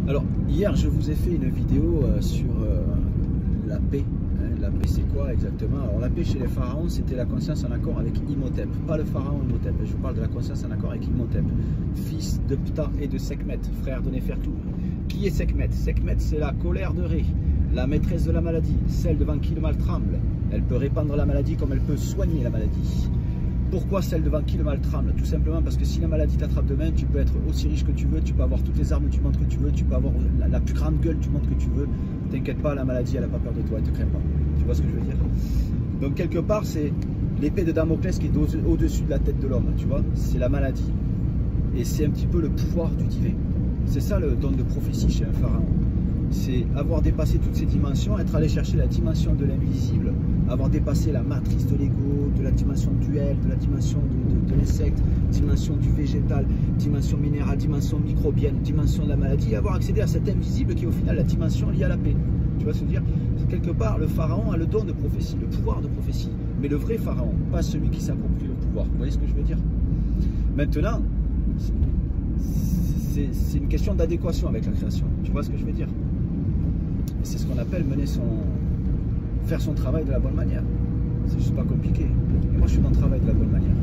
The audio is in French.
Alors, hier, je vous ai fait une vidéo sur la paix. La paix, c'est quoi exactement? Alors, la paix chez les pharaons, c'était la conscience en accord avec Imhotep. Pas le pharaon Imhotep, je vous parle de la conscience en accord avec Imhotep, fils de Ptah et de Sekhmet, frère de Néfertou. Qui est Sekhmet? Sekhmet, c'est la colère de Ré, la maîtresse de la maladie, celle devant qui le mal tremble. Elle peut répandre la maladie comme elle peut soigner la maladie. Pourquoi celle devant qui le mal tremble? Tout simplement parce que si la maladie t'attrape demain, tu peux être aussi riche que tu veux, tu peux avoir toutes les armes du monde que tu veux, tu peux avoir la plus grande gueule du monde que tu veux. T'inquiète pas, la maladie, elle n'a pas peur de toi, elle te craint pas. Tu vois ce que je veux dire? Donc quelque part, c'est l'épée de Damoclès qui est au-dessus de la tête de l'homme, tu vois? C'est la maladie. Et c'est un petit peu le pouvoir du divin. C'est ça le don de prophétie chez un pharaon. C'est avoir dépassé toutes ces dimensions, être allé chercher la dimension de l'invisible, avoir dépassé la matrice de l'ego, de la dimension duel, de la dimension de l'insecte, dimension du végétal, dimension minérale, dimension microbienne, dimension de la maladie, et avoir accédé à cet invisible qui est au final la dimension liée à la paix. Tu vois ce que je veux dire? Quelque part, le pharaon a le don de prophétie, le pouvoir de prophétie, mais le vrai pharaon, pas celui qui s'approprie le pouvoir. Vous voyez ce que je veux dire? Maintenant, c'est une question d'adéquation avec la création. Tu vois ce que je veux dire? C'est ce qu'on appelle faire son travail de la bonne manière. C'est juste pas compliqué. Et moi, je suis dans le travail de la bonne manière.